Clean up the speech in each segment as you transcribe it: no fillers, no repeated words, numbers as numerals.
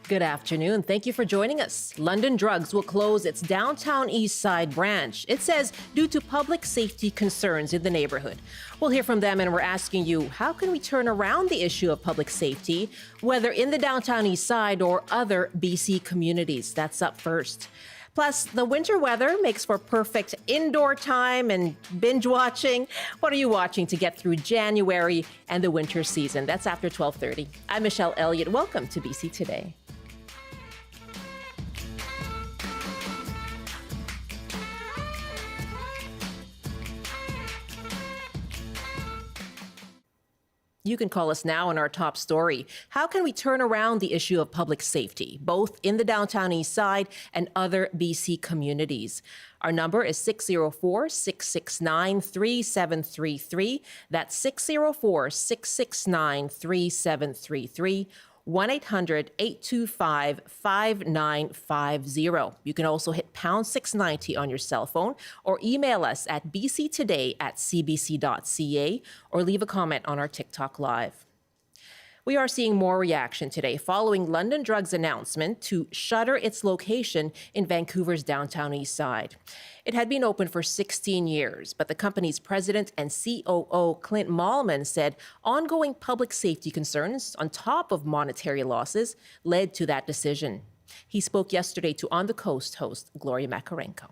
Good afternoon. Thank you for joining us. London Drugs will close its downtown Eastside branch. It says due to public safety concerns in the neighborhood. We'll hear from them, and we're asking you, how can we turn around the issue of public safety, whether in the downtown Eastside or other BC communities? That's up first. Plus, the winter weather makes for perfect indoor time and binge watching. What are you watching to get through January and the winter season? That's after 12:30. I'm Michelle Elliott. Welcome to BC Today. You can call us now on our top story. How can we turn around the issue of public safety, both in the downtown east side and other BC communities? Our number is 604-669-3733. That's 604-669-3733. 1-800-825-5950. You can also hit pound 690 on your cell phone or email us at bctoday@cbc.ca or leave a comment on our TikTok Live. We are seeing more reaction today following London Drugs' announcement to shutter its location in Vancouver's downtown east side. It had been open for 16 years, but the company's president and COO, Clint Mallman, said ongoing public safety concerns on top of monetary losses led to that decision. He spoke yesterday to On the Coast host Gloria Makarenko.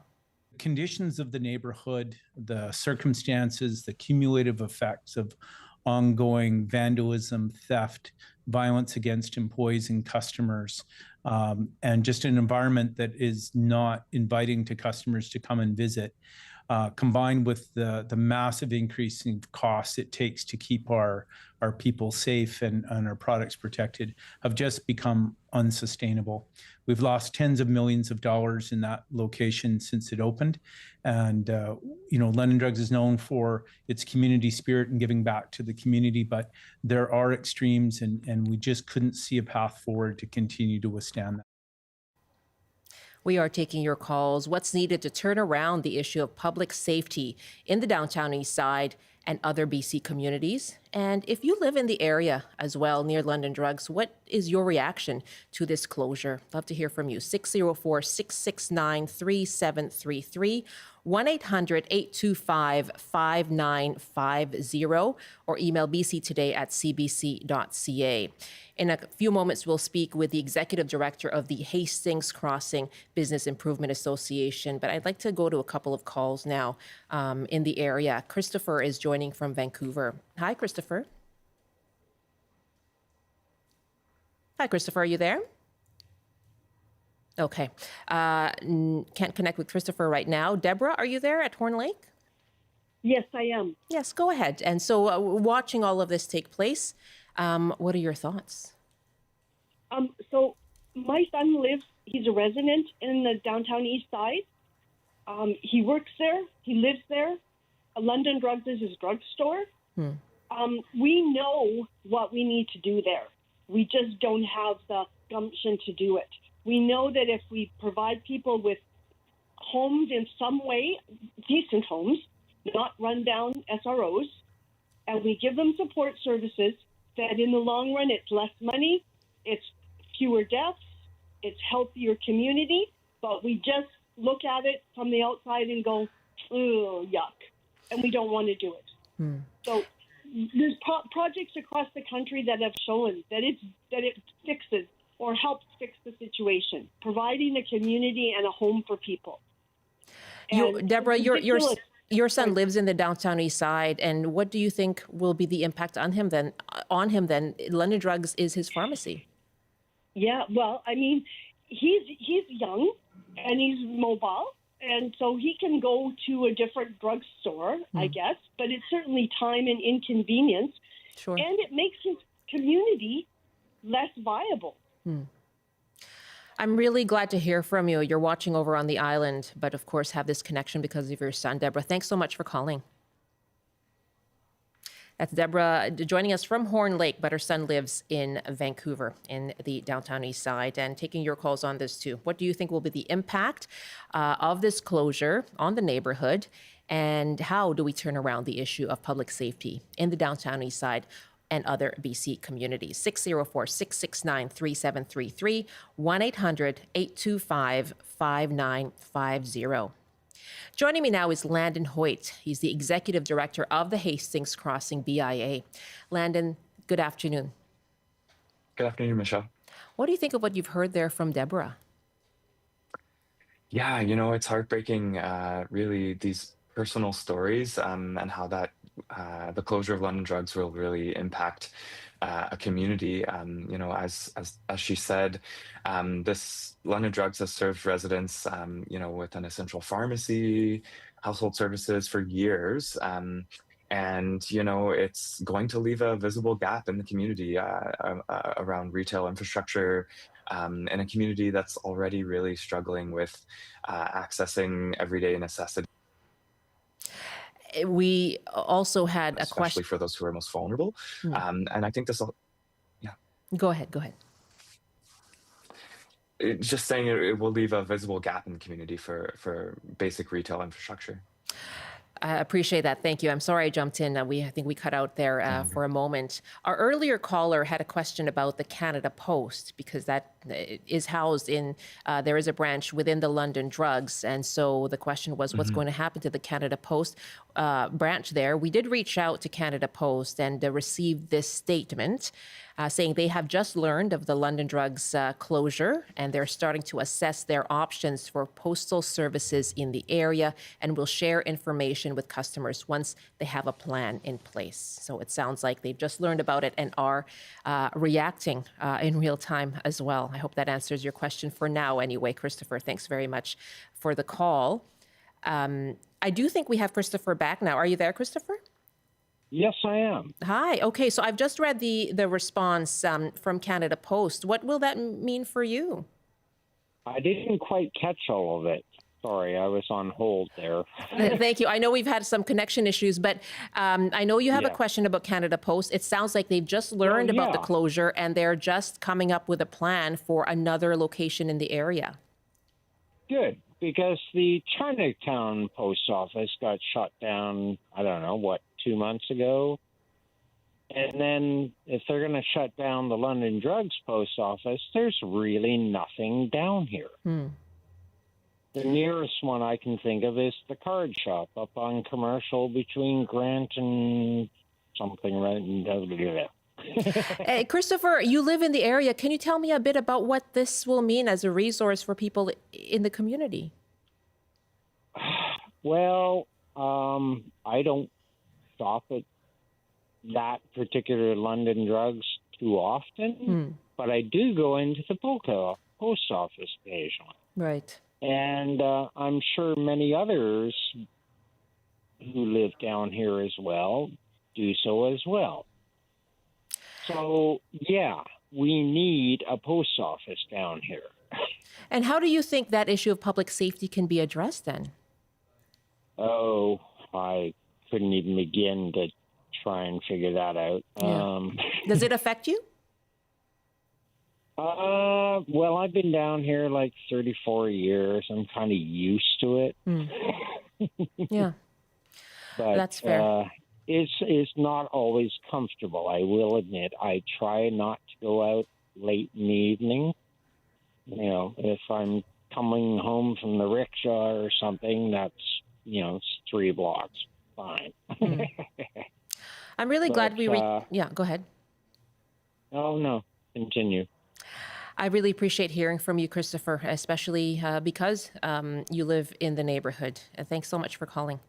Conditions of the neighborhood, the circumstances, the cumulative effects of ongoing vandalism, theft, violence against employees and customers, and just an environment that is not inviting to customers to come and visit, combined with the massive increase in costs it takes to keep our people safe and our products protected, have just become unsustainable. We've lost tens of millions of dollars in that location since it opened. And, London Drugs is known for its community spirit and giving back to the community, but there are extremes, and we just couldn't see a path forward to continue to withstand that. We are taking your calls. What's needed to turn around the issue of public safety in the downtown east side and other BC communities? And if you live in the area as well, near London Drugs, what is your reaction to this closure? Love to hear from you. 604-669-3733, 1-800-825-5950, or email bctoday@cbc.ca. In a few moments, we'll speak with the executive director of the Hastings Crossing Business Improvement Association. But I'd like to go to a couple of calls now in the area. Christopher is joining from Vancouver. Hi, Christopher. Hi, Christopher. Are you there? Okay. Can't connect with Christopher right now. Deborah, are you there at Horn Lake? Yes, I am. Yes, go ahead. And so watching all of this take place, what are your thoughts? So my son he's a resident in the downtown east side. He works there. He lives there. London Drugs is his drugstore. We know what we need to do there. We just don't have the gumption to do it. We know that if we provide people with homes in some way, decent homes, not run-down SROs, and we give them support services, that in the long run, it's less money, it's fewer deaths, it's healthier community, but we just look at it from the outside and go, oh, yuck, and we don't want to do it. So there's projects across the country that have shown that it fixes or helps fix the situation, providing a community and a home for people. Deborah, your son lives in the downtown east side, and what do you think will be the impact on him then? London Drugs is his pharmacy. Yeah, well, I mean, he's young and he's mobile, and so he can go to a different drugstore, I guess, but it's certainly time and inconvenience. Sure. And it makes his community less viable. I'm really glad to hear from you. You're watching over on the island, but of course have this connection because of your son, Deborah. Thanks so much for calling. That's Deborah joining us from Horn Lake, but her son lives in Vancouver in the downtown east side, and taking your calls on this too. What do you think will be the impact of this closure on the neighborhood, and how do we turn around the issue of public safety in the downtown east side and other BC communities. 604-669-3733, 1-800-825-5950. Joining me now is Landon Hoyt. He's the Executive Director of the Hastings Crossing BIA. Landon, good afternoon. Good afternoon, Michelle. What do you think of what you've heard there from Deborah? Yeah, it's heartbreaking, really, these personal stories and how that the closure of London Drugs will really impact a community. As she said, this London Drugs has served residents, with an essential pharmacy, household services for years. It's going to leave a visible gap in the community around retail infrastructure, in a community that's already really struggling with accessing everyday necessities. We also had a especially question for those who are most vulnerable. And I think this will, Go ahead. just saying it will leave a visible gap in the community for basic retail infrastructure. I appreciate that. Thank you. I'm sorry I jumped in. I think we cut out there for a moment. Our earlier caller had a question about the Canada Post, because that is housed in, there is a branch within the London Drugs. And so the question was, what's going to happen to the Canada Post branch there? We did reach out to Canada Post and received this statement saying they have just learned of the London Drugs closure, and they're starting to assess their options for postal services in the area, and will share information with customers once they have a plan in place. So it sounds like they've just learned about it and are reacting in real time as well. I hope that answers your question for now anyway, Christopher. Thanks very much for the call. I do think we have Christopher back now. Are you there, Christopher? Yes, I am. Hi. Okay, so I've just read the response from Canada Post. What will that mean for you? I didn't quite catch all of it. Sorry, I was on hold there. Thank you. I know we've had some connection issues, but I know you have a question about Canada Post. It sounds like they've just learned about the closure, and they're just coming up with a plan for another location in the area. Good, because the Chinatown post office got shut down, 2 months ago. And then if they're going to shut down the London Drugs post office, there's really nothing down here. The nearest one I can think of is the card shop up on Commercial between Grant and something, right? Hey, Christopher, you live in the area. Can you tell me a bit about what this will mean as a resource for people in the community? Well, I don't stop at that particular London Drugs too often, but I do go into the post office occasionally. Right. And I'm sure many others who live down here as well do so as well. So, yeah, we need a post office down here. And how do you think that issue of public safety can be addressed then? Oh, I couldn't even begin to try and figure that out. Yeah. Does it affect you? Well, I've been down here like 34 years. I'm kind of used to it. Yeah. But that's fair. It's not always comfortable, I will admit. I try not to go out late in the evening. If I'm coming home from the rickshaw or something, that's, 3 blocks. Fine. I'm really glad we... Yeah, go ahead. Oh, no. Continue. I really appreciate hearing from you, Christopher, especially because you live in the neighborhood. Thanks so much for calling.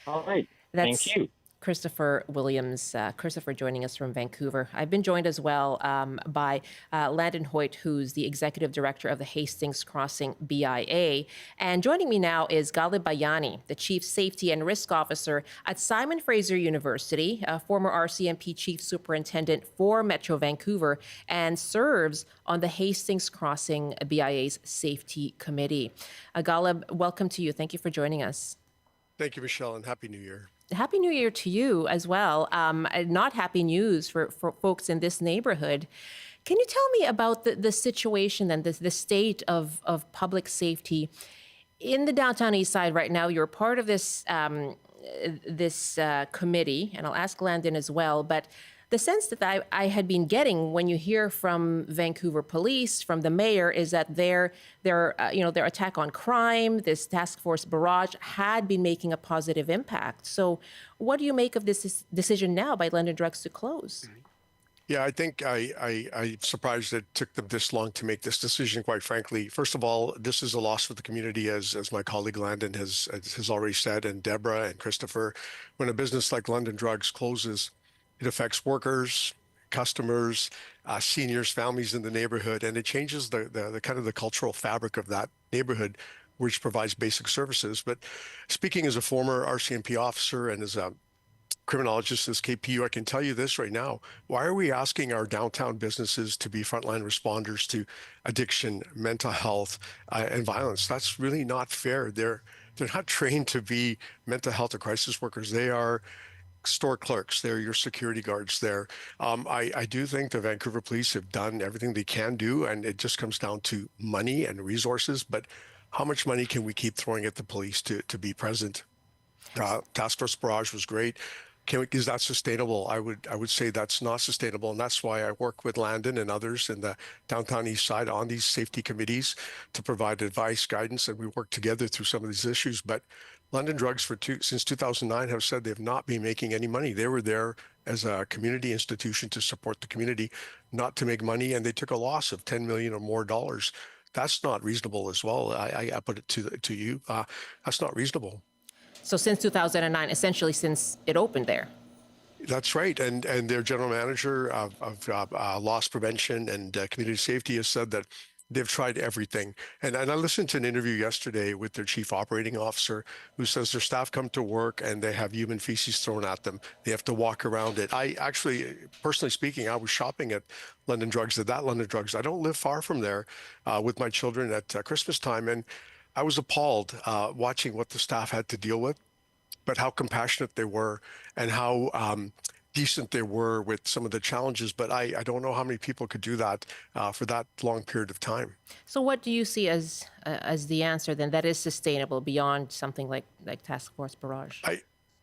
All right. That's Thank you. Christopher Williams. Christopher joining us from Vancouver. I've been joined as well by Landon Hoyt, who's the Executive Director of the Hastings Crossing BIA. And joining me now is Galib Bhayani, the Chief Safety and Risk Officer at Simon Fraser University, a former RCMP Chief Superintendent for Metro Vancouver, and serves on the Hastings Crossing BIA's Safety Committee. Galib, welcome to you. Thank you for joining us. Thank you, Michelle, and Happy New Year. Happy New Year to you as well. Not happy news for folks in this neighborhood. Can you tell me about the situation and the state of public safety in the downtown east side right now? You're part of this committee, and I'll ask Landon as well, but The sense that I had been getting when you hear from Vancouver police, from the mayor, is that their attack on crime, this task force barrage, had been making a positive impact. So what do you make of this decision now by London Drugs to close? Yeah, I think I'm surprised it took them this long to make this decision, quite frankly. First of all, this is a loss for the community, as my colleague Landon has already said, and Deborah and Christopher. When a business like London Drugs closes, it affects workers, customers, seniors, families in the neighborhood, and it changes the kind of the cultural fabric of that neighborhood, which provides basic services. But speaking as a former RCMP officer and as a criminologist as KPU, I can tell you this right now. Why are we asking our downtown businesses to be frontline responders to addiction, mental health, and violence? That's really not fair. They're not trained to be mental health or crisis workers. They are store clerks. They're your security guards there. I do think the Vancouver police have done everything they can do, and it just comes down to money and resources. But how much money can we keep throwing at the police to be present? Task Force Barrage was great. Is that sustainable? I would say that's not sustainable, and that's why I work with Landon and others in the downtown east side on these safety committees to provide advice, guidance, and we work together through some of these issues. But London Drugs since 2009 have said they've not been making any money. They were there as a community institution to support the community, not to make money, and they took a loss of $10 million or more dollars. That's not reasonable as well. I put it to you. That's not reasonable. So since 2009, essentially since it opened there. That's right. And their general manager of loss prevention and community safety has said that they've tried everything. And I listened to an interview yesterday with their chief operating officer who says their staff come to work and they have human feces thrown at them. They have to walk around it. I actually, personally speaking, I was shopping at London Drugs, London Drugs. I don't live far from there with my children at Christmas time. And I was appalled watching what the staff had to deal with, but how compassionate they were and how decent they were with some of the challenges. But I don't know how many people could do that for that long period of time. So what do you see as the answer then that is sustainable beyond something like Task Force Barrage?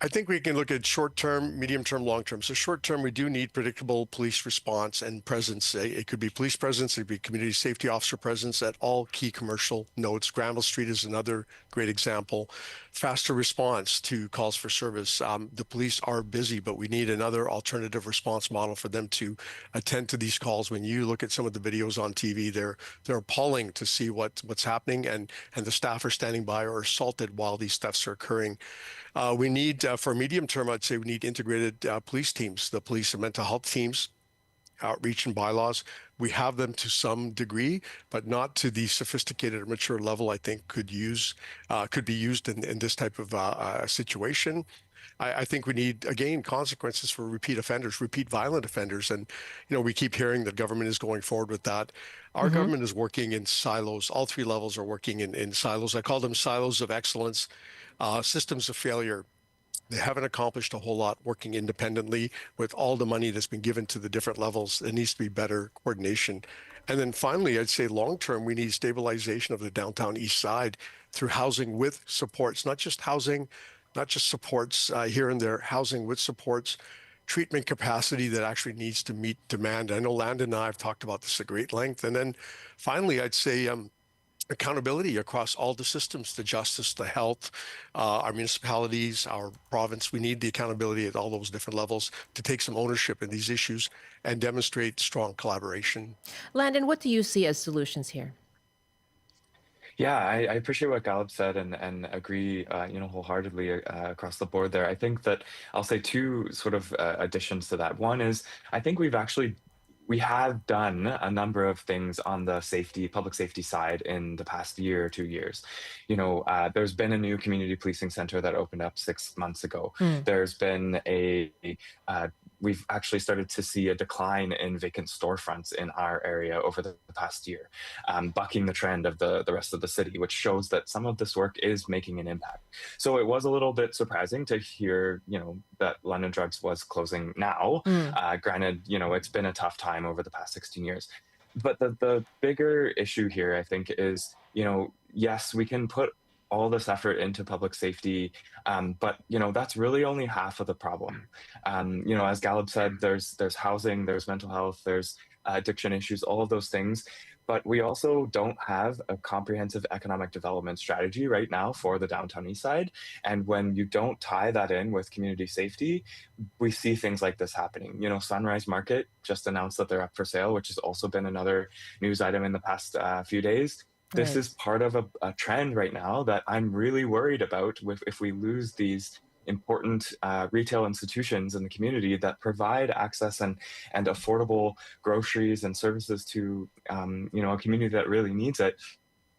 I think we can look at short-term, medium-term, long-term. So short-term, we do need predictable police response and presence. It could be police presence, it could be community safety officer presence at all key commercial nodes. Granville Street is another great example. Faster response to calls for service. The police are busy, but we need another alternative response model for them to attend to these calls. When you look at some of the videos on TV, they're appalling to see what's happening, and the staff are standing by or assaulted while these thefts are occurring. We need, for medium term, I'd say we need integrated police teams, the police and mental health teams, outreach and bylaws. We have them to some degree, but not to the sophisticated or mature level I think could be used in this type of situation. I think we need, again, consequences for repeat offenders, repeat violent offenders. And, we keep hearing that government is going forward with that. Our government is working in silos. All three levels are working in silos. I call them silos of excellence, systems of failure. They haven't accomplished a whole lot working independently with all the money that's been given to the different levels. There needs to be better coordination. And then finally, I'd say long-term, we need stabilization of the downtown east side through housing with supports, not just housing, not just supports here and there, housing with supports, treatment capacity that actually needs to meet demand. I know Landon and I have talked about this at great length. And then finally, I'd say accountability across all the systems, the justice, the health, our municipalities, our province. We need the accountability at all those different levels to take some ownership in these issues and demonstrate strong collaboration. Landon, what do you see as solutions here? Yeah, I appreciate what Galib said and agree, wholeheartedly across the board there. I think that I'll say two sort of additions to that. One is I think we have done a number of things on the public safety side in the past year or 2 years. There's been a new community policing center that opened up 6 months ago. There's been we've actually started to see a decline in vacant storefronts in our area over the past year, bucking the trend of the rest of the city, which shows that some of this work is making an impact. So it was a little bit surprising to hear, that London Drugs was closing now. Granted, it's been a tough time over the past 16 years. But the bigger issue here, I think, is, yes, we can put all this effort into public safety, but that's really only half of the problem. As Galib said, there's housing, there's mental health, there's addiction issues, all of those things. But we also don't have a comprehensive economic development strategy right now for the downtown east side. And when you don't tie that in with community safety, we see things like this happening. Sunrise Market just announced that they're up for sale, which has also been another news item in the past few days. This Right. is part of a trend right now that I'm really worried about if we lose these important retail institutions in the community that provide access and affordable groceries and services to a community that really needs it.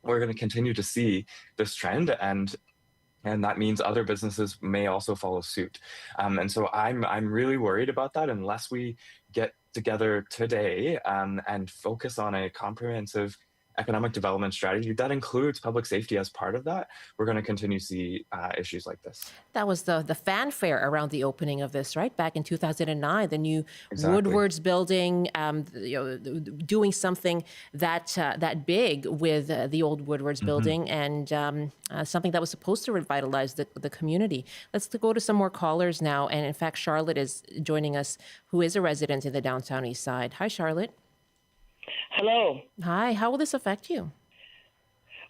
We're going to continue to see this trend, and that means other businesses may also follow suit. And so I'm really worried about that unless we get together today and focus on a comprehensive economic development strategy that includes public safety as part of that. We're going to continue to see issues like this. That was the fanfare around the opening of this, right? Back in 2009, the new Exactly. Woodward's building, doing something that big with the old Woodward's building, and something that was supposed to revitalize the community. Let's go to some more callers now. And in fact, Charlotte is joining us, who is a resident in the downtown east side. Hi, Charlotte. Hello. Hi. How will this affect you?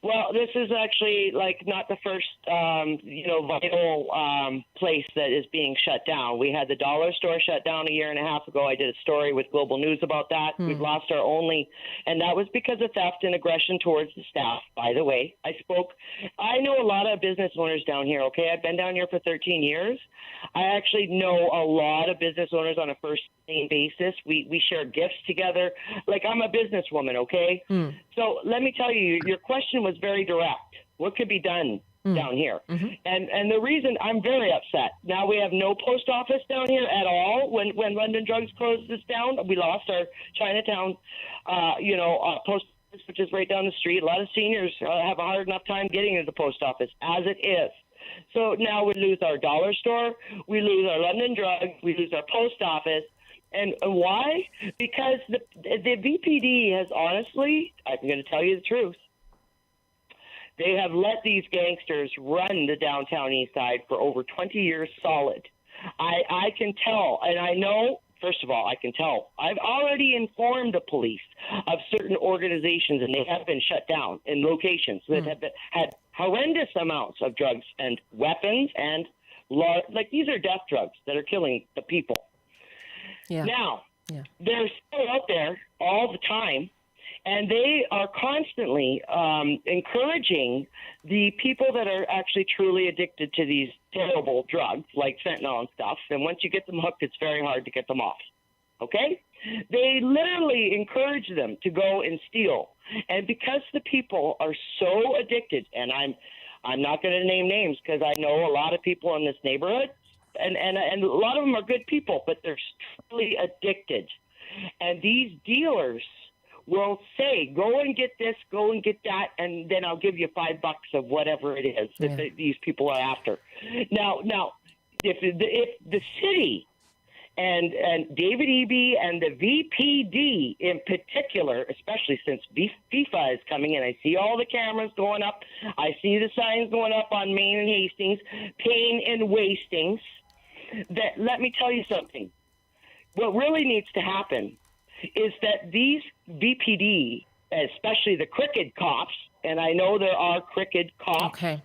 Well, this is actually not the first, vital place that is being shut down. We had the dollar store shut down a year and a half ago. I did a story with Global News about that. We've lost our only, and that was because of theft and aggression towards the staff. By the way, I know a lot of business owners down here. Okay, I've been down here for 13 years. I actually know a lot of business owners on a first name basis. We share gifts together. I'm a businesswoman. Okay, so let me tell you, your question was very direct. What could be done down here? And the reason I'm very upset, now we have no post office down here at all. When London Drugs closed this down, we lost our Chinatown, post office, which is right down the street. A lot of seniors have a hard enough time getting to the post office as it is. So now we lose our dollar store, we lose our London Drugs, we lose our post office. And why? Because the VPD has honestly, I'm going to tell you the truth, they have let these gangsters run the downtown east side for over 20 years solid. I can tell, and I know, first of all, I can tell. I've already informed the police of certain organizations, and they have been shut down in locations that have had horrendous amounts of drugs and weapons, and these are death drugs that are killing the people. Yeah. Now, they're still out there all the time, and they are constantly encouraging the people that are actually truly addicted to these terrible drugs like fentanyl and stuff. And once you get them hooked, it's very hard to get them off. Okay? They literally encourage them to go and steal. And because the people are so addicted, and I'm not going to name names because I know a lot of people in this neighborhood, and a lot of them are good people, but they're truly addicted. And these dealers will say, go and get this, go and get that, and then I'll give you $5 of whatever it is that these people are after. Now, if the city and David Eby and the VPD in particular, especially since FIFA is coming in, I see all the cameras going up, I see the signs going up on Main and Hastings, Payne and Wastings. That, let me tell you something. What really needs to happen is that these VPD, especially the cricket cops, and I know there are cricket cops. Okay.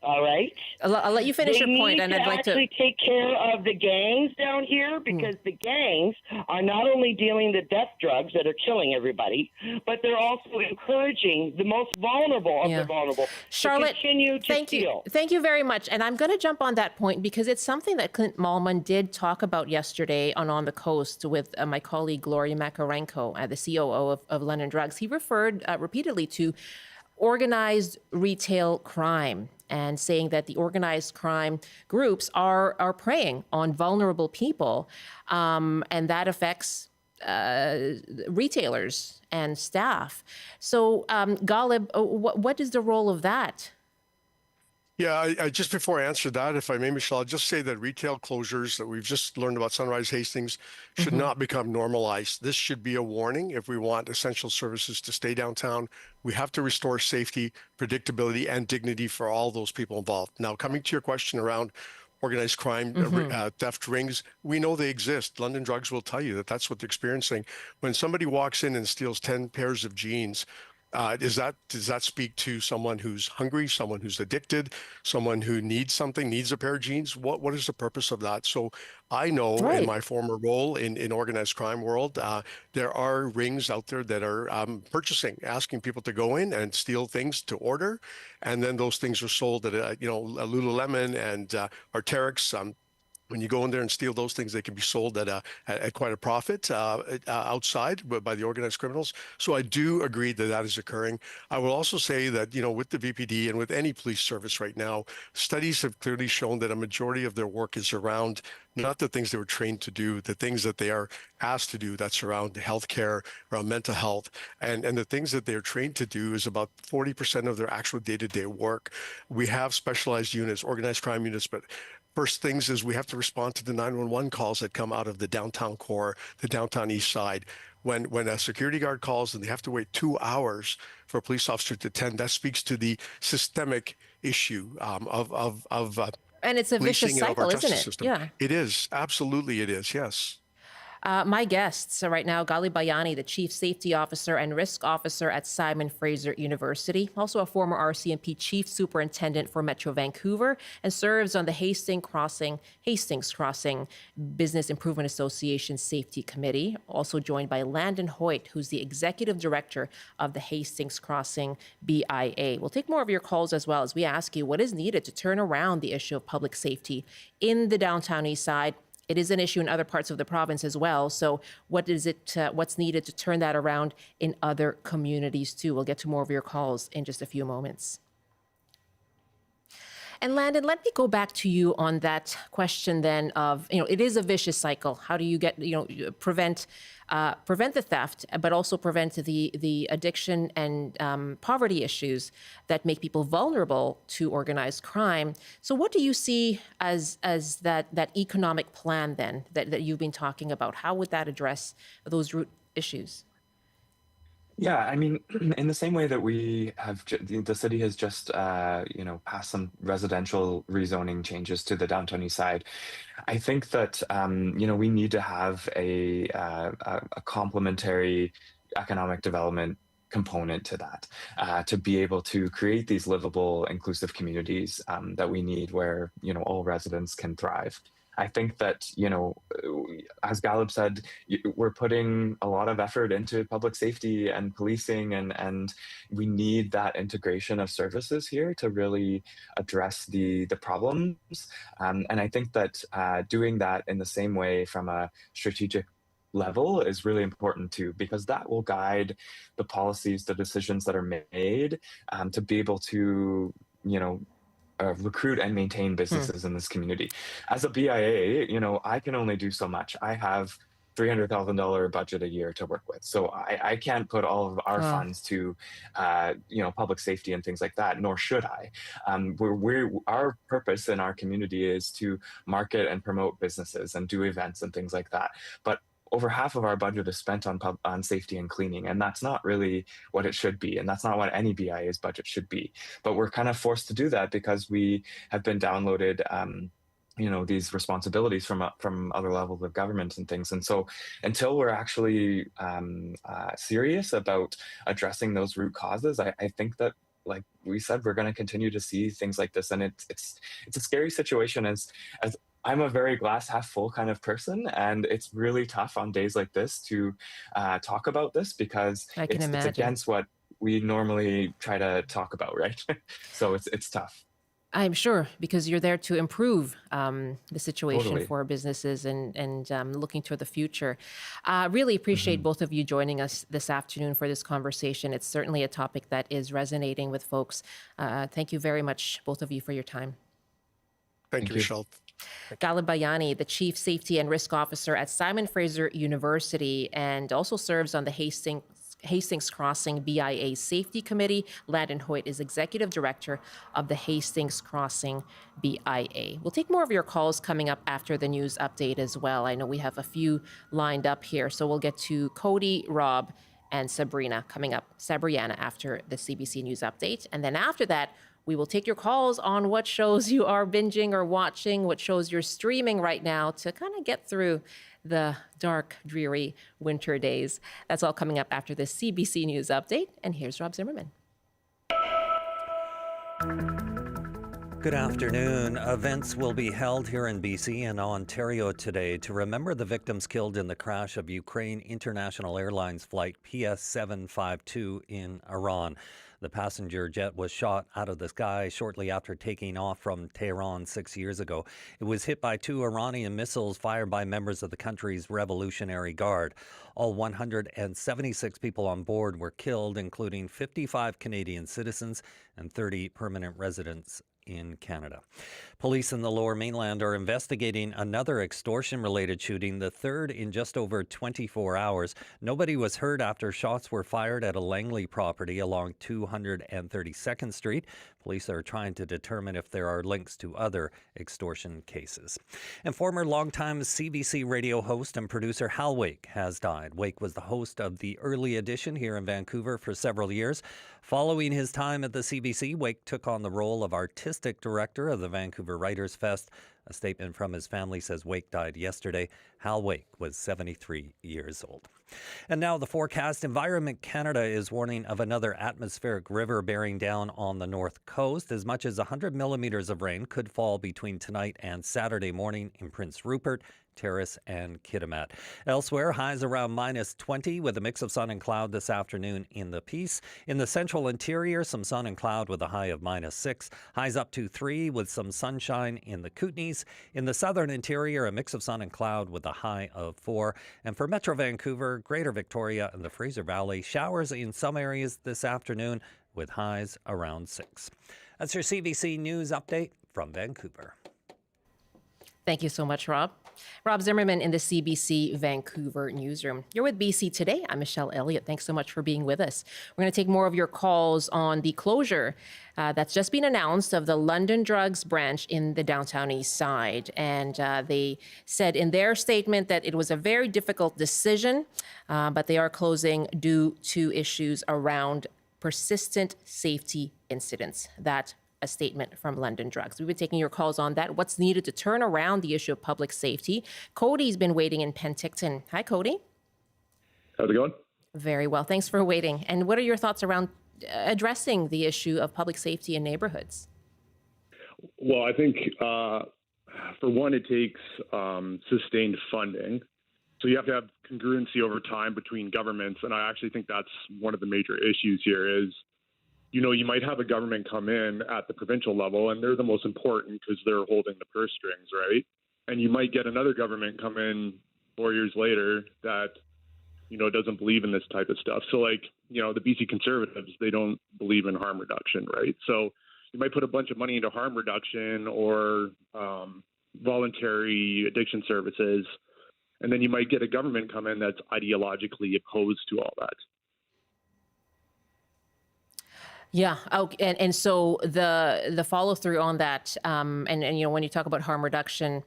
All right. I'll let you finish your point, and I'd like to actually take care of the gangs down here, because the gangs are not only dealing the death drugs that are killing everybody, but they're also encouraging the most vulnerable of the vulnerable Charlotte, to continue to steal. Thank you very much. And I'm going to jump on that point because it's something that Clint Malman did talk about yesterday on the Coast with my colleague Gloria Makarenko, the COO of London Drugs. He referred repeatedly to organized retail crime, and saying that the organized crime groups are preying on vulnerable people, and that affects retailers and staff. So, Galib, what is the role of that? Yeah, I just before I answer that, if I may, Michelle, I'll just say that retail closures that we've just learned about Sunrise Hastings should not become normalized. This should be a warning if we want essential services to stay downtown. We have to restore safety, predictability, and dignity for all those people involved. Now, coming to your question around organized crime, theft rings, we know they exist. London Drugs will tell you that that's what they're experiencing. When somebody walks in and steals 10 pairs of jeans, does that speak to someone who's hungry, someone who's addicted, someone who needs something, needs a pair of jeans? What is the purpose of that? So I know in my former role in organized crime world, there are rings out there that are asking people to go in and steal things to order, and then those things are sold at a Lululemon and Arc'teryx. When you go in there and steal those things, they can be sold at quite a profit outside by the organized criminals. So I do agree that that is occurring. I will also say that, with the VPD and with any police service right now, studies have clearly shown that a majority of their work is around not the things they were trained to do, the things that they are asked to do, that's around healthcare, around mental health. And the things that they're trained to do is about 40% of their actual day-to-day work. We have specialized units, organized crime units, but first things is we have to respond to the 911 calls that come out of the downtown core, the downtown east side. When a security guard calls and they have to wait 2 hours for a police officer to attend, that speaks to the systemic issue of and it's a vicious cycle, isn't it? System. Yeah. It is. Absolutely it is. Yes. My guests right now, Galib Bhayani, the Chief Safety Officer and Risk Officer at Simon Fraser University, also a former RCMP Chief Superintendent for Metro Vancouver, and serves on the Hastings Crossing Business Improvement Association Safety Committee. Also joined by Landon Hoyt, who's the Executive Director of the Hastings Crossing BIA. We'll take more of your calls as well as we ask you what is needed to turn around the issue of public safety in the downtown east side. It is an issue in other parts of the province as well. So what's needed to turn that around in other communities too? We'll get to more of your calls in just a few moments. And Landon, let me go back to you on that question then of, it is a vicious cycle. How do you get, prevent the theft, but also prevent the addiction and poverty issues that make people vulnerable to organized crime? So what do you see as that economic plan then that you've been talking about? How would that address those root issues? Yeah, I mean, in the same way that we have, the city has just, passed some residential rezoning changes to the downtown east side. I think that, we need to have a complementary economic development component to that, to be able to create these livable, inclusive communities that we need where, all residents can thrive. I think that, as Galib said, we're putting a lot of effort into public safety and policing, and we need that integration of services here to really address the problems. And I think that doing that in the same way from a strategic level is really important too, because that will guide the policies, the decisions that are made, to be able to, recruit and maintain businesses in this community. As a BIA, I can only do so much. I have $300,000 budget a year to work with. So I can't put all of our funds to, public safety and things like that, nor should I. Our purpose in our community is to market and promote businesses and do events and things like that. But over half of our budget is spent on safety and cleaning, and that's not really what it should be, and that's not what any BIA's budget should be. But we're kind of forced to do that because we have been downloaded, these responsibilities from other levels of government and things. And so until we're actually serious about addressing those root causes, I think that, like we said, we're going to continue to see things like this, and it's a scary situation as I'm a very glass half full kind of person, and it's really tough on days like this to talk about this because it's against what we normally try to talk about, right? So it's tough. I'm sure, because you're there to improve the situation for businesses and looking toward the future. Really appreciate both of you joining us this afternoon for this conversation. It's certainly a topic that is resonating with folks. Thank you very much, both of you, for your time. Thank you, Michelle. Galib Bhayani, the Chief Safety and Risk Officer at Simon Fraser University, and also serves on the Hastings Hastings Crossing BIA Safety Committee. Landon Hoyt is Executive Director of the Hastings Crossing BIA. We'll take more of your calls coming up after the news update as well. I know we have a few lined up here, so we'll get to Cody, Rob, and Sabrina coming up. Sabriana after the CBC News update. And then after that, we will take your calls on what shows you are binging or watching, what shows you're streaming right now to kind of get through the dark, dreary winter days. That's all coming up after this CBC News update. And here's Rob Zimmerman. Good afternoon. Events will be held here in BC and Ontario today to remember the victims killed in the crash of Ukraine International Airlines flight PS752 in Iran. The passenger jet was shot out of the sky shortly after taking off from Tehran 6 years ago. It was hit by 2 Iranian missiles fired by members of the country's Revolutionary Guard. All 176 people on board were killed, including 55 Canadian citizens and 30 permanent residents in Canada. Police in the Lower Mainland are investigating another extortion-related shooting, the third in just over 24 hours. Nobody was hurt after shots were fired at a Langley property along 232nd Street. Police are trying to determine if there are links to other extortion cases. And former longtime CBC radio host and producer Hal Wake has died. Wake was the host of the Early Edition here in Vancouver for several years. Following his time at the CBC, Wake took on the role of artistic director of the Vancouver Writers' Fest. A statement from his family says Wake died yesterday. Hal Wake was 73 years old. And now the forecast. Environment Canada is warning of another atmospheric river bearing down on the north coast. As much as 100 millimeters of rain could fall between tonight and Saturday morning in Prince Rupert, Terrace and Kitimat. Elsewhere, highs around -20 with a mix of sun and cloud this afternoon in the Peace. In the central interior, some sun and cloud with a high of -6. Highs up to 3 with some sunshine in the Kootenays. In the southern interior, a mix of sun and cloud with a high of 4. And for Metro Vancouver, Greater Victoria and the Fraser Valley, showers in some areas this afternoon with highs around 6. That's your CBC News update from Vancouver. Thank you so much, Rob. Rob Zimmerman in the CBC Vancouver newsroom. You're with BC Today. I'm Michelle Elliott. Thanks so much for being with us. We're going to take more of your calls on the closure that's just been announced of the London Drugs branch in the downtown east side. And they said in their statement that it was a very difficult decision, but they are closing due to issues around persistent safety incidents. That a statement from London Drugs. We've been taking your calls on that. What's needed to turn around the issue of public safety? Cody's been waiting in Penticton. Hi, Cody. How's it going? Very well. Thanks for waiting. And what are your thoughts around addressing the issue of public safety in neighborhoods? Well, I think, for one, it takes sustained funding. So you have to have congruency over time between governments. And I actually think that's one of the major issues here is, you might have a government come in at the provincial level, and they're the most important because they're holding the purse strings, right? And you might get another government come in 4 years later that, doesn't believe in this type of stuff. So, the BC Conservatives, they don't believe in harm reduction, right? So you might put a bunch of money into harm reduction or voluntary addiction services, and then you might get a government come in that's ideologically opposed to all that. Yeah. Okay. And so the follow through on that, and when you talk about harm reduction,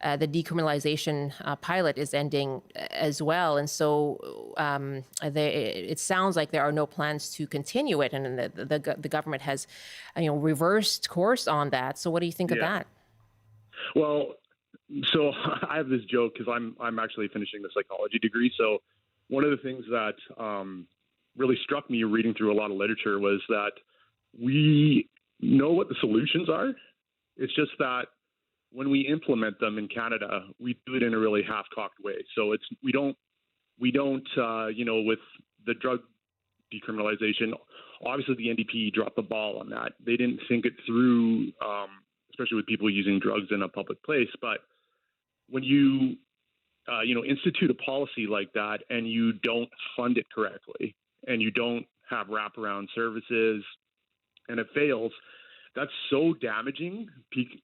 the decriminalization pilot is ending as well. And so it sounds like there are no plans to continue it. And the government has, reversed course on that. So what do you think of that? Well, so I have this joke because I'm actually finishing the psychology degree. So one of the things that really struck me reading through a lot of literature was that we know what the solutions are. It's just that when we implement them in Canada, we do it in a really half-cocked way. So we don't with the drug decriminalization, obviously the NDP dropped the ball on that. They didn't think it through, especially with people using drugs in a public place. But when you institute a policy like that and you don't fund it correctly, and you don't have wraparound services, and it fails, that's so damaging,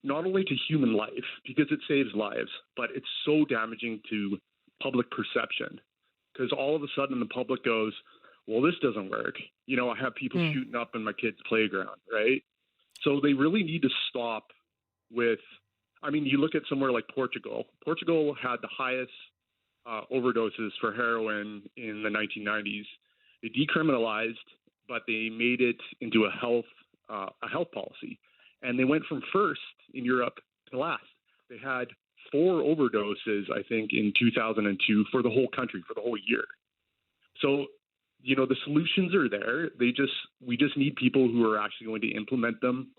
not only to human life, because it saves lives, but it's so damaging to public perception. Because all of a sudden the public goes, well, this doesn't work. I have people shooting up in my kid's playground, right? So they really need to stop with, you look at somewhere like Portugal. Portugal had the highest overdoses for heroin in the 1990s. They decriminalized, but they made it into a health policy. And they went from first in Europe to last. They had 4 overdoses, I think, in 2002 for the whole country, for the whole year. So, the solutions are there. We just need people who are actually going to implement them.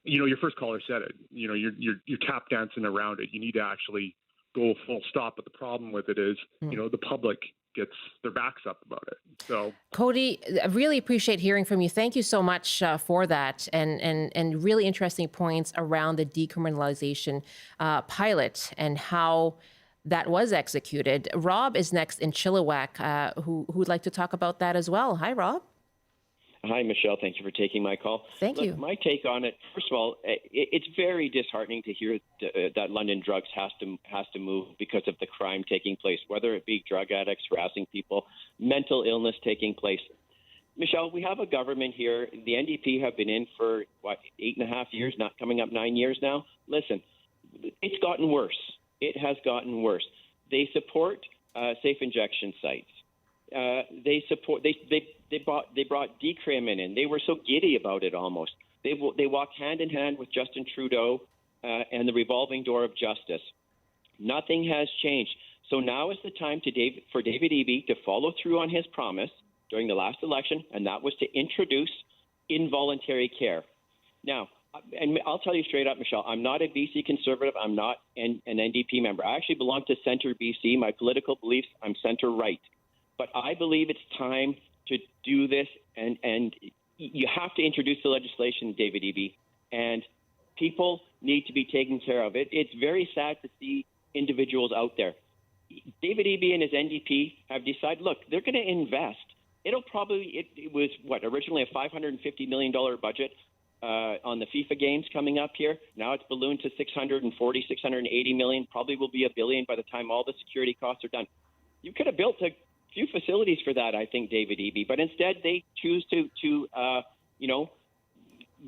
Your first caller said it. You're tap dancing around it. You need to actually go full stop. But the problem with it is, the public gets their backs up about it. So, Cody, I really appreciate hearing from you. Thank you so much for that, and really interesting points around the decriminalization pilot and how that was executed. Rob is next in Chilliwack, who would like to talk about that as well. Hi, Rob. Hi, Michelle. Thank you for taking my call. Thank you. My take on it, first of all, it's very disheartening to hear that London Drugs has to move because of the crime taking place, whether it be drug addicts harassing people, mental illness taking place. Michelle, we have a government here. The NDP have been in for, 8.5 years, not coming up 9 years now. Listen, it's gotten worse. It has gotten worse. They support safe injection sites. They brought decrim in. They were so giddy about it almost. They walk hand in hand with Justin Trudeau and the revolving door of justice. Nothing has changed. So now is the time for David Eby to follow through on his promise during the last election, and that was to introduce involuntary care. Now, and I'll tell you straight up, Michelle, I'm not a BC Conservative. I'm not an NDP member. I actually belong to Centre BC. My political beliefs, I'm centre-right. But I believe it's time to do this, and you have to introduce the legislation, David Eby, and people need to be taken care of. It's very sad to see individuals out there. David Eby and his NDP have decided, look, they're going to invest. It was, originally a $550 million budget on the FIFA games coming up here. Now it's ballooned to $680 million, probably will be $1 billion by the time all the security costs are done. You could have built a few facilities for that, I think, David Eby, but instead they choose to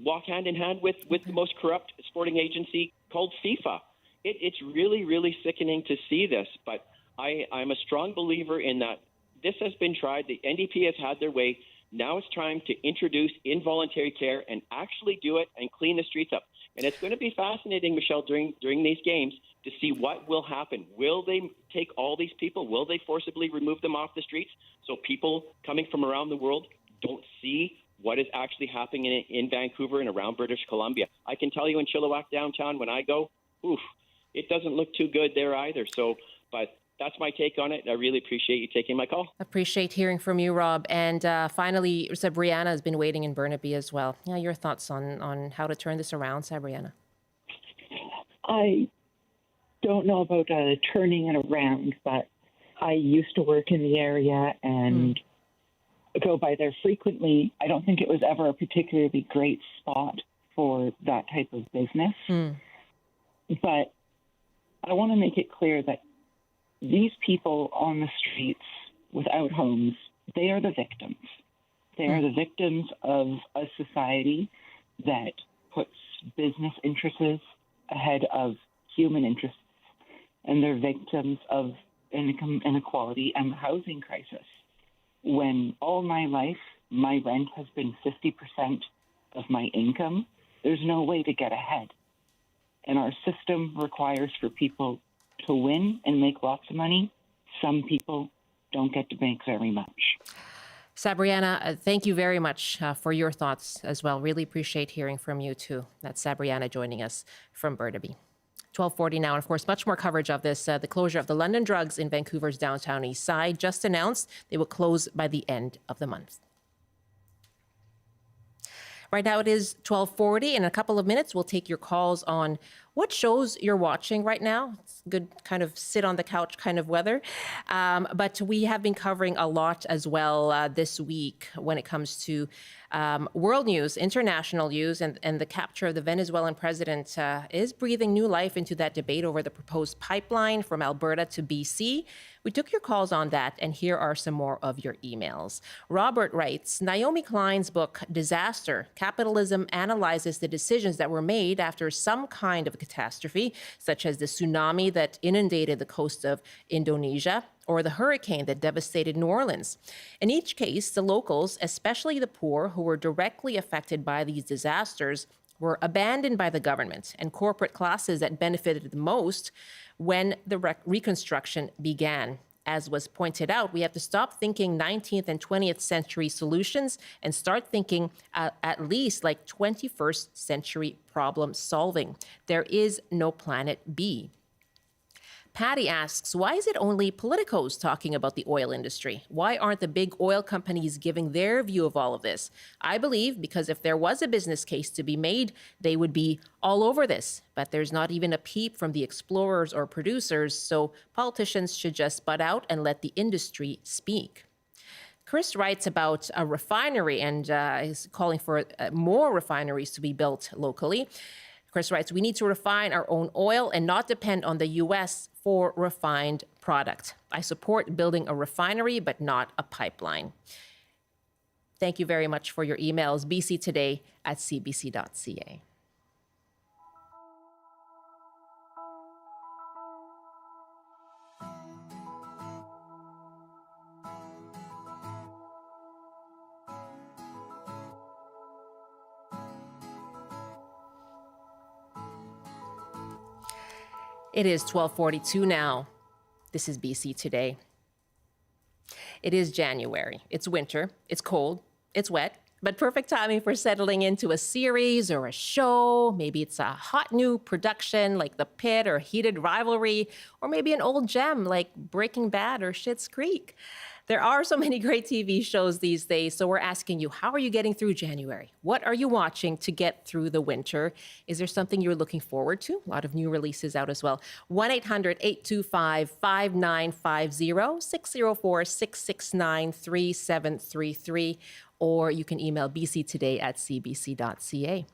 walk hand in hand with the most corrupt sporting agency called FIFA. It's really, really sickening to see this, but I'm a strong believer in that. This has been tried. The NDP has had their way. Now it's time to introduce involuntary care and actually do it and clean the streets up. And it's going to be fascinating, Michelle, during these games to see what will happen. Will they take all these people? Will they forcibly remove them off the streets so people coming from around the world don't see what is actually happening in Vancouver and around British Columbia? I can tell you in Chilliwack downtown when I go, it doesn't look too good there either. So, but that's my take on it. I really appreciate you taking my call. Appreciate hearing from you, Rob. And finally, Sabriana has been waiting in Burnaby as well. Yeah, your thoughts on how to turn this around, Sabriana? I don't know about turning it around, but I used to work in the area and go by there frequently. I don't think it was ever a particularly great spot for that type of business. But I want to make it clear that these people on the streets without homes, they are the victims. They are the victims of a society that puts business interests ahead of human interests, and they're victims of income inequality and the housing crisis. When all my life, my rent has been 50% of my income, there's no way to get ahead. And our system requires for people to win and make lots of money. Some people don't get to make very much. Sabriana, thank you very much for your thoughts as well. Really appreciate hearing from you too. That's Sabriana joining us from Burnaby. 12:40 now, and of course, much more coverage of this. The closure of the London Drugs in Vancouver's downtown east side just announced they will close by the end of the month. Right now it is 12:40. In a couple of minutes, we'll take your calls on what shows you're watching right now. It's good kind of sit on the couch kind of weather. But we have been covering a lot as well this week when it comes to world news, international news, and the capture of the Venezuelan president is breathing new life into that debate over the proposed pipeline from Alberta to BC. We took your calls on that, and here are some more of your emails. Robert writes, Naomi Klein's book, Disaster, Capitalism analyzes the decisions that were made after some kind of catastrophe, such as the tsunami that inundated the coast of Indonesia, or the hurricane that devastated New Orleans. In each case, the locals, especially the poor who were directly affected by these disasters, were abandoned by the government and corporate classes that benefited the most when the reconstruction began. As was pointed out, we have to stop thinking 19th and 20th century solutions and start thinking at least like 21st century problem solving. There is no planet B. Patty asks, why is it only politicos talking about the oil industry? Why aren't the big oil companies giving their view of all of this? I believe because if there was a business case to be made, they would be all over this. But there's not even a peep from the explorers or producers, so politicians should just butt out and let the industry speak. Chris writes about a refinery and is calling for more refineries to be built locally. Chris writes, we need to refine our own oil and not depend on the U.S. for refined product. I support building a refinery, but not a pipeline. Thank you very much for your emails. bctoday@cbc.ca. It is 12:42 now. This is BC Today. It is January. It's winter. It's cold. It's wet. But perfect timing for settling into a series or a show. Maybe it's a hot new production like The Pit or Heated Rivalry, or maybe an old gem like Breaking Bad or Schitt's Creek. There are so many great TV shows these days, so we're asking you, how are you getting through January? What are you watching to get through the winter? Is there something you're looking forward to? A lot of new releases out as well. 1-800-825-5950, 604-669-3733, or you can email bctoday@cbc.ca.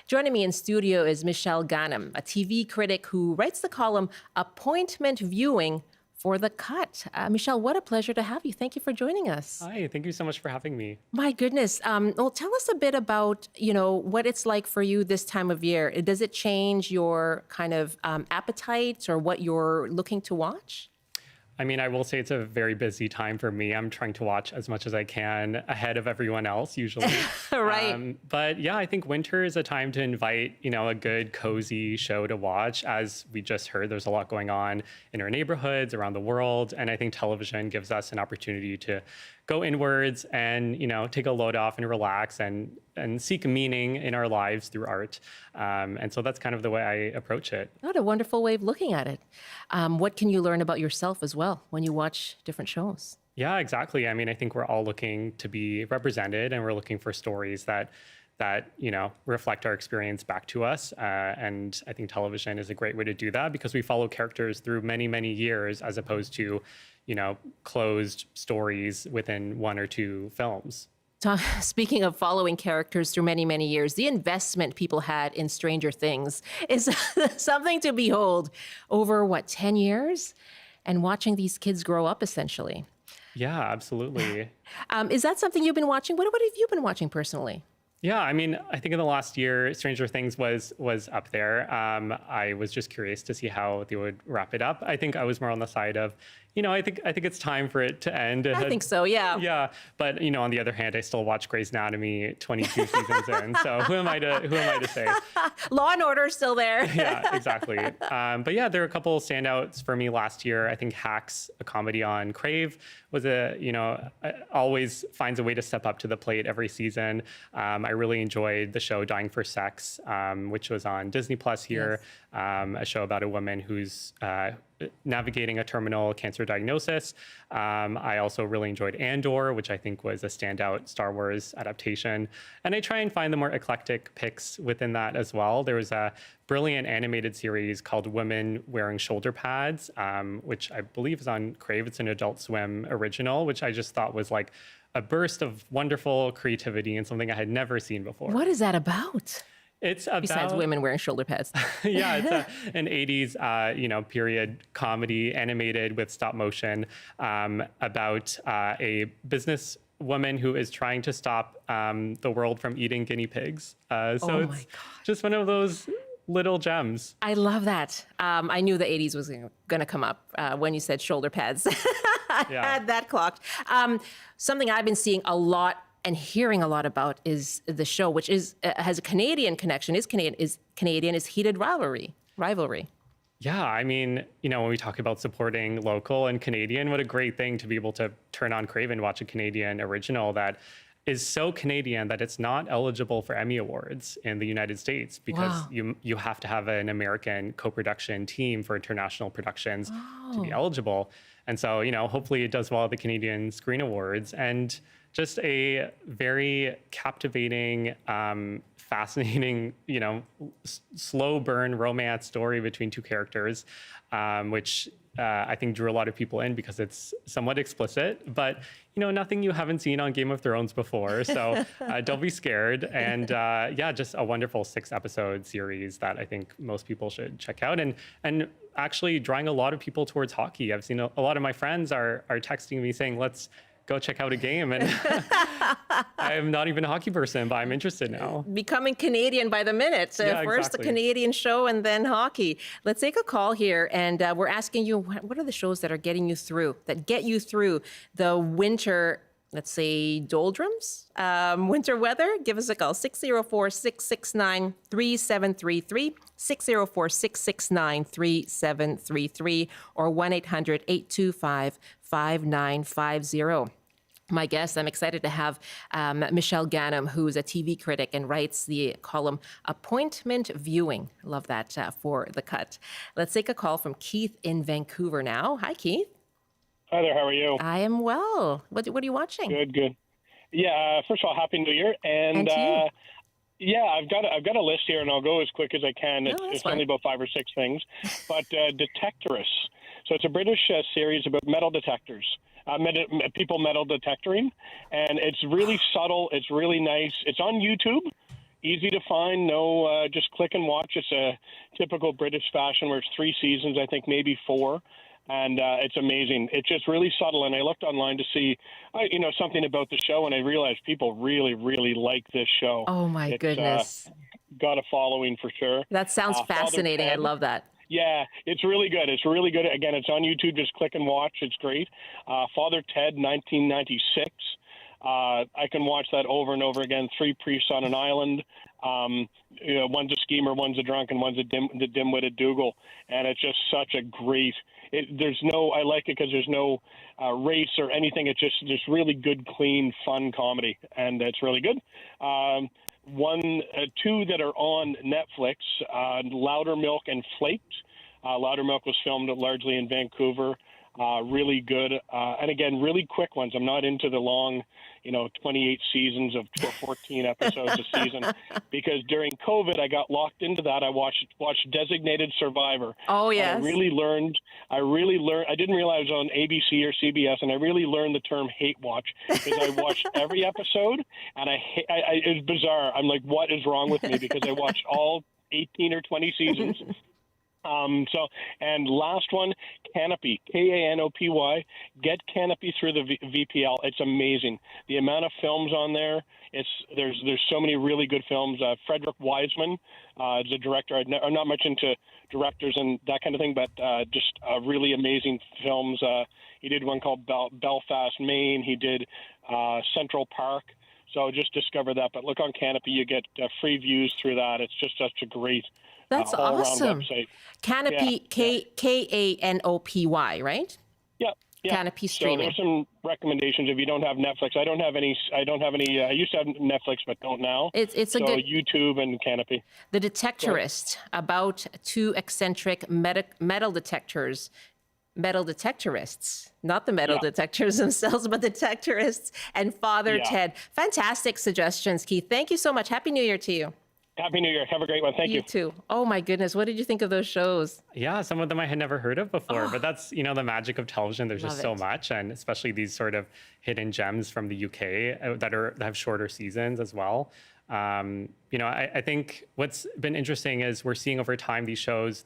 Joining me in studio is Michel Ghanem, a TV critic who writes the column Appointment Viewing for The Cut. Michel, what a pleasure to have you. Thank you for joining us. Hi, thank you so much for having me. My goodness. Well, tell us a bit about, what it's like for you this time of year. Does it change your kind of appetite or what you're looking to watch? I mean, I will say it's a very busy time for me. I'm trying to watch as much as I can ahead of everyone else, usually. Right. But yeah, I think winter is a time to invite, a good, cozy show to watch. As we just heard, there's a lot going on in our neighborhoods, around the world. And I think television gives us an opportunity to go inwards and, take a load off and relax and seek meaning in our lives through art. And so that's kind of the way I approach it. What a wonderful way of looking at it. What can you learn about yourself as well when you watch different shows? Yeah, exactly. I mean, I think we're all looking to be represented and we're looking for stories that reflect our experience back to us. And I think television is a great way to do that because we follow characters through many, many years as opposed to, closed stories within one or two films. Speaking of following characters through many, many years, the investment people had in Stranger Things is something to behold over, 10 years? And watching these kids grow up, essentially. Yeah, absolutely. Is that something you've been watching? What have you been watching personally? Yeah, I mean, I think in the last year, Stranger Things was up there. I was just curious to see how they would wrap it up. I think I was more on the side of, I think it's time for it to end. I think so, yeah. Yeah, but on the other hand, I still watch Grey's Anatomy 22 seasons in. So who am I to say? Law and Order is still there. Yeah, exactly. But yeah, there are a couple of standouts for me last year. I think Hacks, a comedy on Crave, was always finds a way to step up to the plate every season. I really enjoyed the show Dying for Sex, which was on Disney Plus here. Yes. A show about a woman whose navigating a terminal cancer diagnosis. I also really enjoyed Andor, which I think was a standout Star Wars adaptation. And I try and find the more eclectic picks within that as well. There was a brilliant animated series called Women Wearing Shoulder Pads, which I believe is on Crave. It's an Adult Swim original, which I just thought was like a burst of wonderful creativity and something I had never seen before. What is that about? It's about, besides women wearing shoulder pads. Yeah, it's an 80s, period comedy animated with stop motion about a business woman who is trying to stop the world from eating guinea pigs. So it's just one of those little gems. I love that. I knew the 80s was going to come up when you said shoulder pads. I had that clocked. Something I've been seeing a lot and hearing a lot about is the show, which is has a Canadian connection, is Canadian, is Heated Rivalry. Yeah, I mean, when we talk about supporting local and Canadian, what a great thing to be able to turn on Crave and watch a Canadian original that is so Canadian that it's not eligible for Emmy Awards in the United States because you have to have an American co-production team for international productions to be eligible. And so, hopefully it does well at the Canadian Screen Awards. And just a very captivating, fascinating, slow burn romance story between two characters, which I think drew a lot of people in because it's somewhat explicit, but nothing you haven't seen on Game of Thrones before. So don't be scared. And just a wonderful 6-episode series that I think most people should check out. And actually drawing a lot of people towards hockey. I've seen a lot of my friends are texting me saying, let's go check out a game. And I'm not even a hockey person, but I'm interested now. Becoming Canadian by the minute. First a Canadian show and then hockey. Let's take a call here. And we're asking you, what are the shows that get you through the winter, let's say, doldrums, winter weather? Give us a call, 604-669-3733, 604-669-3733, or 1-800-825-5950. My guest, I'm excited to have Michel Ghanem, who's a TV critic and writes the column Appointment Viewing. Love that for The Cut. Let's take a call from Keith in Vancouver now. Hi, Keith. Hi there, how are you? I am well. What are you watching? Good. Yeah, first of all, Happy New Year. And yeah, I've got a list here, and I'll go as quick as I can. It's only about 5 or 6 things. But Detectorists. So it's a British series about metal detectors, people metal detectoring. And it's really subtle. It's really nice. It's on YouTube. Easy to find. No, just click and watch. It's a typical British fashion where it's 3 seasons, I think maybe 4. And it's amazing. It's just really subtle. And I looked online to see, something about the show, and I realized people really, really like this show. Oh, my goodness. Got a following for sure. That sounds fascinating. I love that. Yeah, it's really good. It's really good. Again, it's on YouTube. Just click and watch. It's great. Father Ted, 1996. I can watch that over and over again. 3 priests on an island. One's a schemer, one's a drunk, and one's the dim-witted Dougal. And it's just such a great. I like it because there's no race or anything. It's just really good, clean, fun comedy, and it's really good. 2 that are on Netflix, Loudermilk and Flaked. Loudermilk was filmed largely in Vancouver. Really good. And again, really quick ones. I'm not into the long, 28 seasons of 14 episodes a season, because during COVID, I got locked into that. I watched Designated Survivor. Oh, yes. I didn't realize it was on ABC or CBS, and I really learned the term hate watch because I watched every episode, and it was bizarre. I'm like, what is wrong with me? Because I watched all 18 or 20 seasons. And last one, Canopy, Kanopy. Get Canopy through the VPL. It's amazing. The amount of films on there. There's so many really good films. Frederick Wiseman is a director. I'm not much into directors and that kind of thing, but just really amazing films. He did one called Belfast, Maine. He did Central Park. So just discover that. But look on Canopy. You get free views through that. It's just such a great That's awesome. website. Canopy, Kanopy, right? Yeah. Canopy streaming. So there's some recommendations if you don't have Netflix. I don't have any. I used to have Netflix, but don't now. It's a good YouTube and Canopy. The Detectorist, about 2 eccentric metal detectors metal detectorists, not the metal detectors themselves, but detectorists and Father Ted. Fantastic suggestions, Keith. Thank you so much. Happy New Year to you. Happy New Year. Have a great one. Thank you. You too. Oh my goodness. What did you think of those shows? Yeah, some of them I had never heard of before, but that's, the magic of television. There's just so Love it. much, and especially these sort of hidden gems from the UK that have shorter seasons as well. I think what's been interesting is we're seeing over time these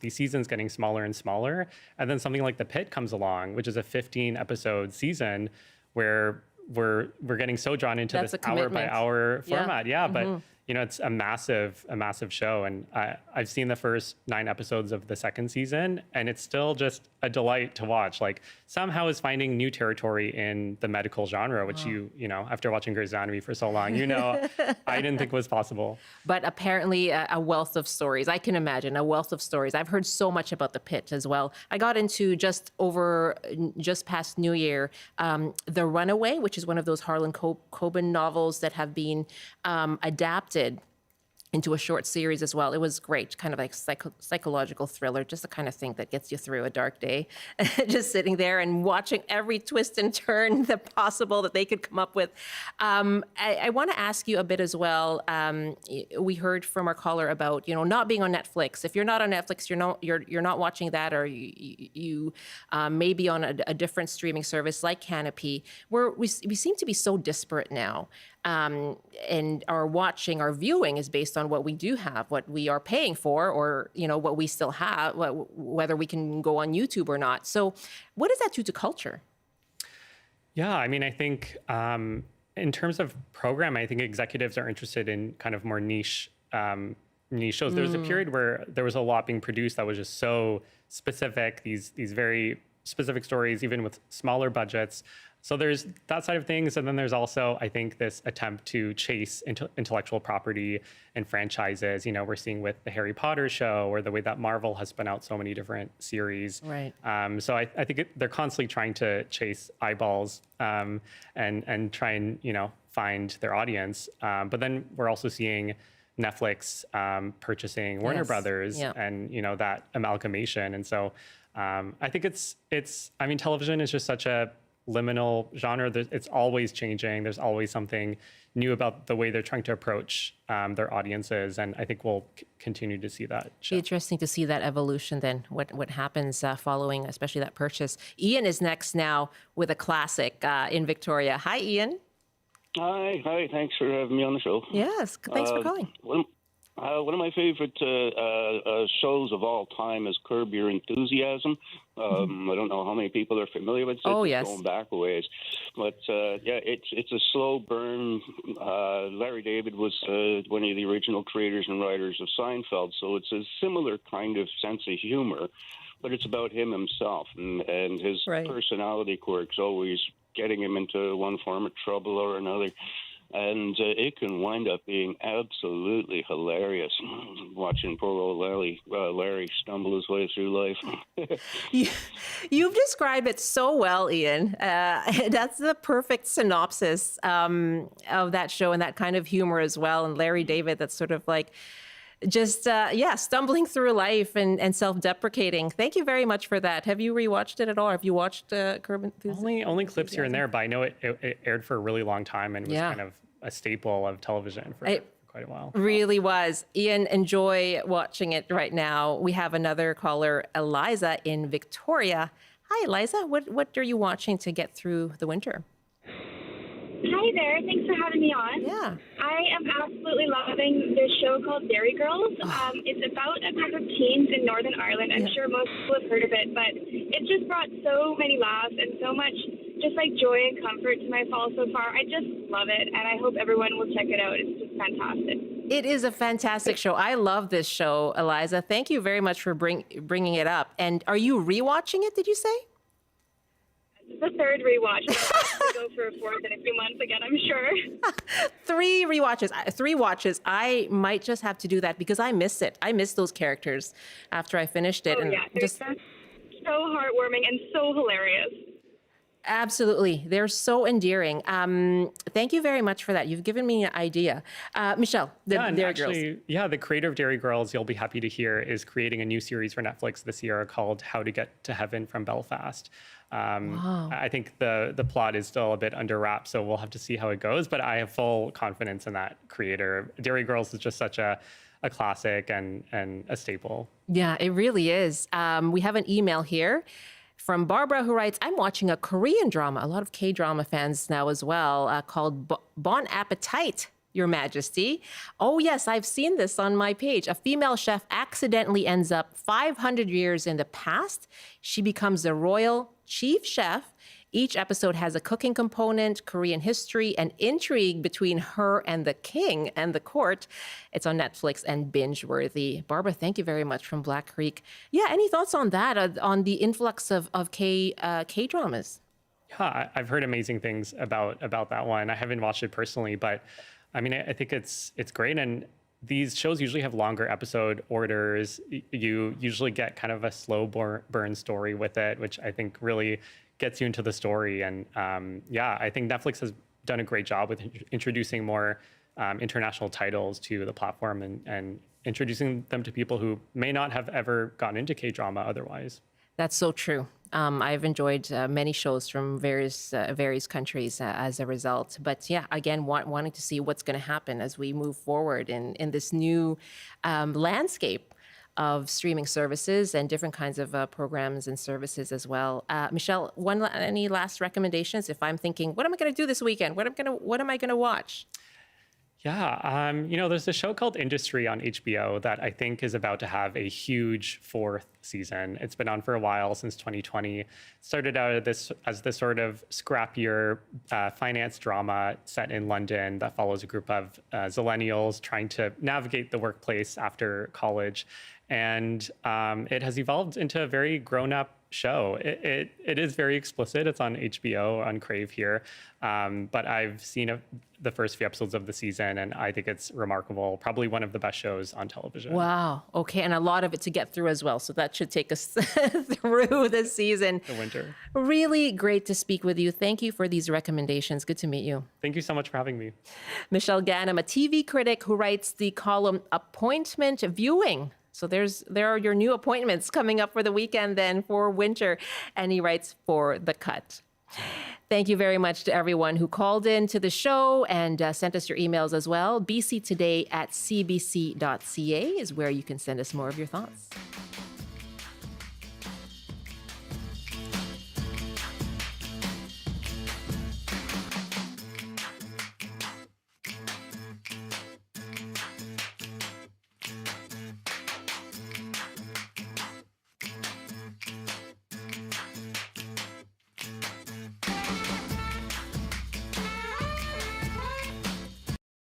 seasons getting smaller and smaller, and then something like The Pit comes along, which is a 15-episode season where we're getting so drawn into this hour by hour format. But it's a massive show, and I've seen the first 9 episodes of the second season, and it's still just a delight to watch. Like, somehow is finding new territory in the medical genre, which after watching Grey's Anatomy for so long, I didn't think was possible. But apparently a wealth of stories. I can imagine a wealth of stories. I've heard so much about The Pit as well. I got into just past New Year, The Runaway, which is one of those Harlan Coben novels that have been adapted into a short series as well. It was great, kind of like psychological thriller, just the kind of thing that gets you through a dark day. Just sitting there and watching every twist and turn possible that they could come up with. I want to ask you a bit as well. We heard from our caller about not being on Netflix. If you're not on Netflix, you're not watching that, or you may be on a different streaming service like Canopy. We seem to be so disparate now. And our viewing is based on what we do have, what we are paying for, or, what we still have, whether we can go on YouTube or not. So what does that do to culture? Yeah, I mean, I think in terms of programming, I think executives are interested in kind of more niche shows. There was a period where there was a lot being produced that was just so specific, these very specific stories, even with smaller budgets. So there's that side of things. And then there's also, I think, this attempt to chase intellectual property and franchises. We're seeing with the Harry Potter show, or the way that Marvel has spun out so many different series. Right. So I think they're constantly trying to chase eyeballs and try and, find their audience. But then we're also seeing Netflix purchasing Warner Brothers and, that amalgamation. And so I think television is just such a liminal genre. It's always changing. There's always something new about the way they're trying to approach their audiences, and I think we'll continue to see that shift. Interesting to see that evolution then, what happens following, especially that purchase. Ian is next now with a classic in Victoria. Hi, Ian. Hi. Thanks for having me on the show. Yes, thanks for calling. One of my favorite shows of all time is Curb Your Enthusiasm. I don't know how many people are familiar with it. Oh, yes. Going back a ways. But, it's a slow burn. Larry David was one of the original creators and writers of Seinfeld, so it's a similar kind of sense of humor, but it's about him himself and his personality quirks, always getting him into one form of trouble or another. And it can wind up being absolutely hilarious watching poor old Larry stumble his way through life. You've described it so well, Ian. That's the perfect synopsis of that show, and that kind of humor as well. And Larry David, that's sort of like just, stumbling through life and self-deprecating. Thank you very much for that. Have you rewatched it at all? Have you watched Curb Enthusiasm? Only clips here and there, but I know it aired for a really long time and was kind of a staple of television for quite a while. Really was. Ian, enjoy watching it right now. We have another caller, Eliza in Victoria. Hi, Eliza. What are you watching to get through the winter? Hi there. Thanks for having me on. Yeah. I am absolutely loving this show called Dairy Girls. It's about a group of teens in Northern Ireland. I'm sure most people have heard of it, but it just brought so many laughs and so much just like joy and comfort to my fall so far. I just love it, and I hope everyone will check it out. It's just fantastic. It is a fantastic show. I love this show, Eliza. Thank you very much for bringing it up. And are you rewatching it, did you say? The third rewatch. I'll go for a fourth in a few months again, I'm sure. 3 watches. I might just have to do that because I miss it. I miss those characters after I finished it. Oh, yeah. They're so heartwarming and so hilarious. Absolutely. They're so endearing. Thank you very much for that. You've given me an idea. Michelle, the Dairy Girls. Yeah, the creator of Dairy Girls, you'll be happy to hear, is creating a new series for Netflix this year called How to Get to Heaven from Belfast. Wow. I think the plot is still a bit under wraps, so we'll have to see how it goes, but I have full confidence in that creator. Dairy Girls is just such a classic and a staple. Yeah, it really is. We have an email here from Barbara, who writes, I'm watching a Korean drama, a lot of K-drama fans now as well, called Bon Appetit, Your Majesty. Oh, yes, I've seen this on my page. A female chef accidentally ends up 500 years in the past. She becomes the royal chief chef. Each episode has a cooking component, Korean history, and intrigue between her and the king and the court. It's on Netflix and binge-worthy. Barbara, thank you very much from Black Creek. Yeah, any thoughts on that, on the influx of K-dramas? Yeah, I've heard amazing things about that one. I haven't watched it personally, but I mean, I think it's great. And these shows usually have longer episode orders. You usually get kind of a slow burn story with it, which I think really gets you into the story. And yeah, I think Netflix has done a great job with introducing more international titles to the platform and introducing them to people who may not have ever gotten into K-drama otherwise. That's so true. I've enjoyed many shows from various countries as a result. But yeah, again, wanting to see what's going to happen as we move forward in this new landscape of streaming services and different kinds of programs and services as well. Michelle, any last recommendations? If I'm thinking, what am I going to do this weekend? What am I going to watch? Yeah, there's a show called Industry on HBO that I think is about to have a huge 4th season. It's been on for a while, since 2020. It started out as this sort of scrappier finance drama set in London that follows a group of Zillennials trying to navigate the workplace after college. And it has evolved into a very grown-up show. It is very explicit. It's on HBO, on Crave here. But I've seen the first few episodes of the season, and I think it's remarkable. Probably one of the best shows on television. Wow. Okay. And a lot of it to get through as well. So that should take us through this season. The winter. Really great to speak with you. Thank you for these recommendations. Good to meet you. Thank you so much for having me. Michel Ghanem, a TV critic who writes the column Appointment Viewing. So there are your new appointments coming up for the weekend then for winter. And he writes for The Cut. Thank you very much to everyone who called in to the show and sent us your emails as well. bctoday@cbc.ca is where you can send us more of your thoughts.